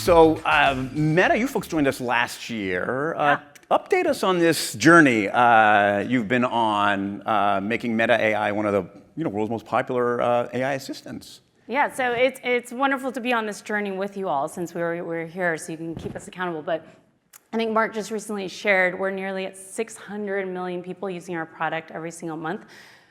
Meta, you folks joined us last year. Update us on this journey you've been on, making Meta AI one of the world's most popular AI assistants. Yeah, so it's wonderful to be on this journey with you all since we're here, so you can keep us accountable. But I think Mark just recently shared we're nearly at 600 million people using our product every single month,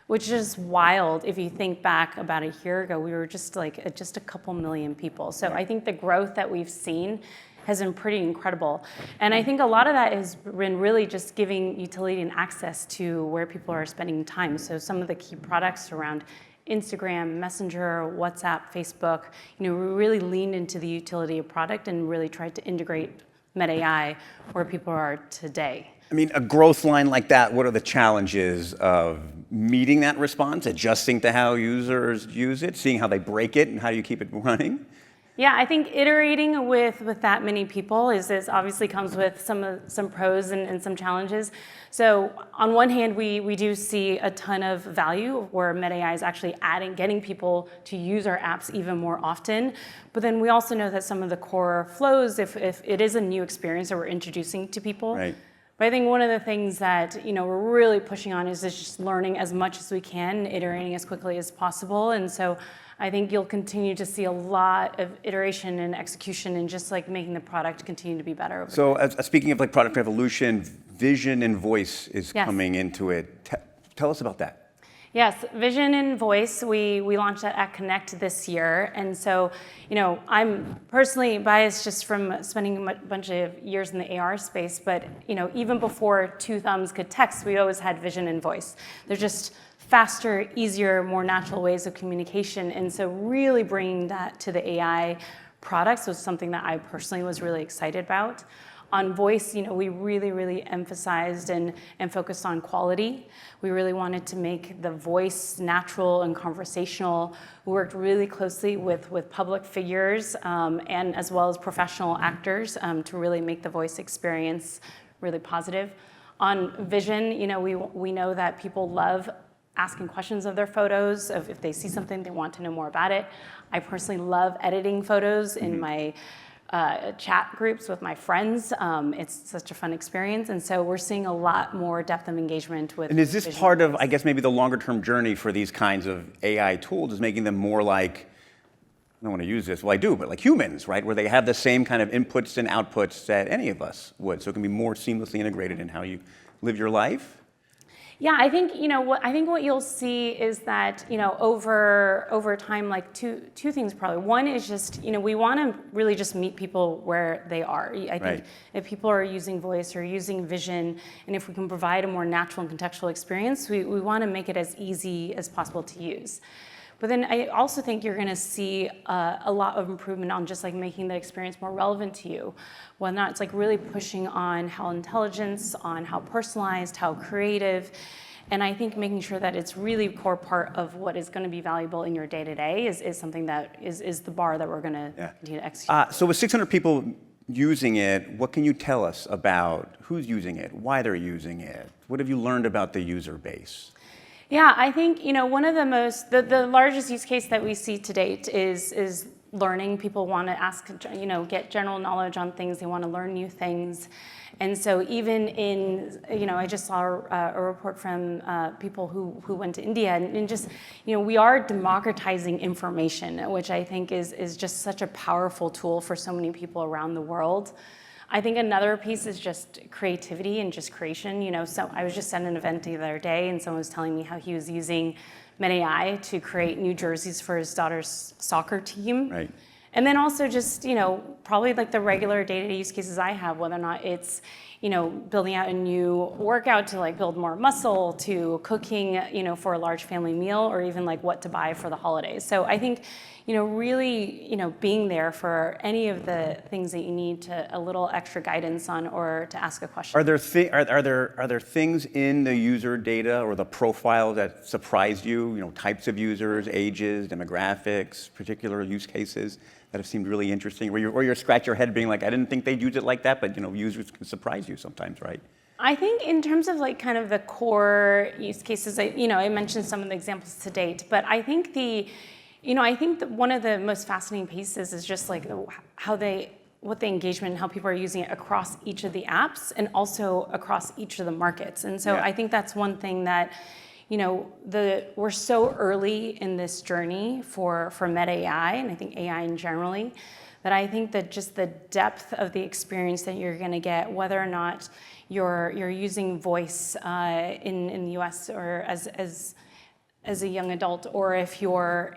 which is wild. If you think back about a year ago, we were just a couple million people. So I think the growth that we've seen has been pretty incredible. And I think a lot of that has been really just giving utility and access to where people are spending time. So some of the key products around Instagram, Messenger, WhatsApp, Facebook, we really leaned into the utility of product and really tried to integrate Meta AI where people are today. I mean, a growth line like that, what are the challenges of meeting that response, adjusting to how users use it, seeing how they break it, and how do you keep it running? Yeah, I think iterating with that many people is obviously comes with some pros and some challenges. So on one hand, we do see a ton of value where Meta AI is actually getting people to use our apps even more often. But then we also know that some of the core flows, if it is a new experience that we're introducing to people. Right. But I think one of the things that we're really pushing on is just learning as much as we can, iterating as quickly as possible. And so I think you'll continue to see a lot of iteration and execution and just making the product continue to be better over time. Speaking of product evolution, vision and voice is coming into it. Tell us about that. Yes, vision and voice, we launched that at Connect this year. And so, I'm personally biased just from spending a bunch of years in the AR space, but, even before two thumbs could text, we always had vision and voice. They're just faster, easier, more natural ways of communication. And so really bringing that to the AI products was something that I personally was really excited about. On voice, we really emphasized and focused on quality. We really wanted to make the voice natural and conversational. We worked really closely with public figures and as well as professional actors to really make the voice experience really positive. On vision, we know that people love asking questions of their photos. If they see something, they want to know more about it. I personally love editing photos in my chat groups with my friends. It's such a fun experience. And so we're seeing a lot more depth of engagement with. And is this part of, I guess, maybe the longer term journey for these kinds of AI tools is making them more like, I don't want to use this, well I do, but like humans, right? Where they have the same kind of inputs and outputs that any of us would. So it can be more seamlessly integrated in how you live your life? Yeah, I think what you'll see is that over time, two things probably. One is just we want to really just meet people where they are. I think if people are using voice or using vision, and if we can provide a more natural and contextual experience, we want to make it as easy as possible to use. But then I also think you're going to see a lot of improvement on just making the experience more relevant to you. Whether or not it's really pushing on how intelligence, on how personalized, how creative. And I think making sure that it's really a core part of what is going to be valuable in your day-to-day is something that is the bar that we're going to continue to execute. So with 600 people using it, what can you tell us about who's using it, why they're using it? What have you learned about the user base? Yeah, I think one of the largest use case that we see to date is learning. People want to ask, get general knowledge on things. They want to learn new things, and so even in, I just saw a report from people who went to India, and just, we are democratizing information, which I think is just such a powerful tool for so many people around the world. I think another piece is just creativity and just creation. So I was just at an event the other day, and someone was telling me how he was using Meta AI to create new jerseys for his daughter's soccer team. Right. And then also just, probably the regular day-to-day use cases I have, whether or not it's, building out a new workout to build more muscle, to cooking, for a large family meal, or even what to buy for the holidays. So I think, really, being there for any of the things that you need a little extra guidance on or to ask a question. Are there things in the user data or the profile that surprised you? Types of users, ages, demographics, particular use cases that have seemed really interesting, or you scratch your head being like, I didn't think they'd use it like that, but users can surprise you sometimes, right? I think in terms of kind of the core use cases, I mentioned some of the examples to date, but I think I think that one of the most fascinating pieces is just how they what the engagement and how people are using it across each of the apps and also across each of the markets. And so Yeah. I think that's one thing that, we're so early in this journey for Meta AI, and I think AI in generally, that I think that just the depth of the experience that you're going to get, whether or not you're using voice in the US or as a young adult, or if you're,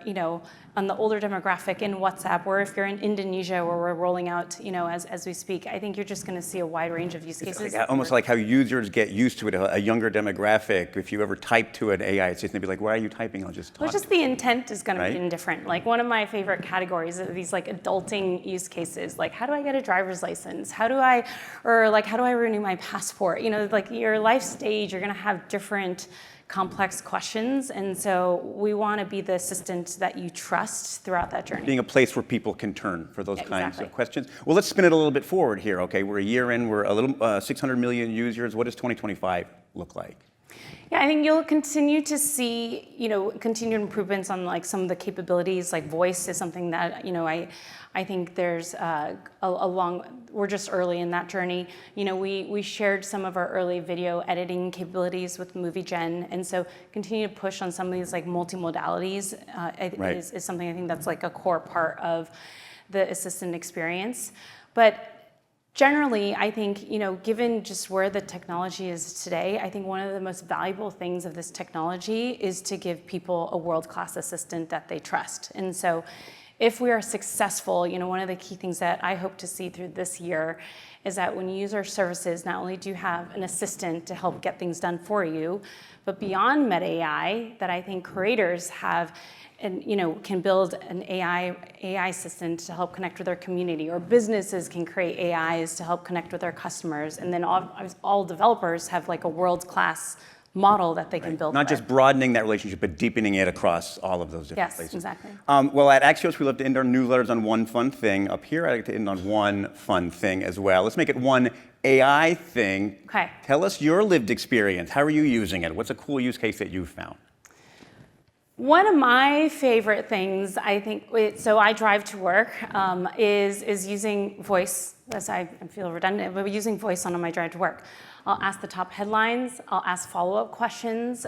on the older demographic in WhatsApp, or if you're in Indonesia where we're rolling out, as we speak, I think you're just going to see a wide range of use cases. Almost like how users get used to it, a younger demographic. If you ever type to an AI, it's just going to be like, why are you typing? I'll just talk. Well, just the intent is going Right? to be different. Like one of my favorite categories are these like adulting use cases. Like how do I get a driver's license? How do I renew my passport? Like your life stage, you're going to have different complex questions, and so we want to be the assistant that you trust throughout that journey. Being a place where people can turn for those kinds Exactly. of questions. Well, let's spin it a little bit forward here. Okay, we're a year in. We're a little 600 million users. What does 2025 look like? Yeah, I think you'll continue to see, continued improvements on like some of the capabilities. Like voice is something that, I think there's we're just early in that journey. We shared some of our early video editing capabilities with MovieGen, and so continue to push on some of these like multimodalities Right. is something I think that's like a core part of the assistant experience. But generally, I think, given just where the technology is today, I think one of the most valuable things of this technology is to give people a world-class assistant that they trust. And so if we are successful, one of the key things that I hope to see through this year is that when you use our services, not only do you have an assistant to help get things done for you, but beyond Meta AI, that I think creators have and can build an AI assistant to help connect with their community, or businesses can create AIs to help connect with their customers, and then all developers have like a world-class model that they can build. Not with. just broadening that relationship, but deepening it across all of those different Yes, places. exactly. Well, at Axios, we love to end our newsletters on one fun thing. Up here, I like to end on one fun thing as well. Let's make it one AI thing. Okay. Tell us your lived experience. How are you using it? What's a cool use case that you've found? One of my favorite things, I think, so I drive to work, is using voice. As I feel redundant, but using voice on my drive to work. I'll ask the top headlines. I'll ask follow-up questions,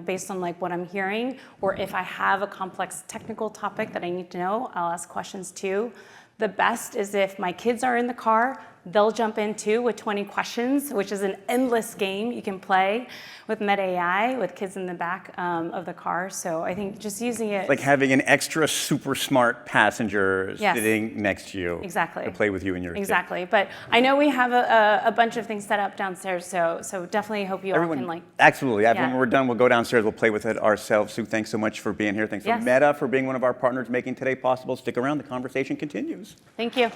based on like what I'm hearing, or if I have a complex technical topic that I need to know, I'll ask questions too. The best is if my kids are in the car, they'll jump in too with 20 questions, which is an endless game you can play with Meta AI with kids in the back of the car. So I think just using it. Like having an extra super smart passenger Yes. sitting next to you. Exactly. To play with you and your kids. Exactly. But I know we have a bunch of things set up downstairs, so definitely hope you all can like. Absolutely. Yeah. When we're done, we'll go downstairs. We'll play with it ourselves. Sue, thanks so much for being here. Thanks Yes. for Meta for being one of our partners making today possible. Stick around. The conversation continues. Thank you.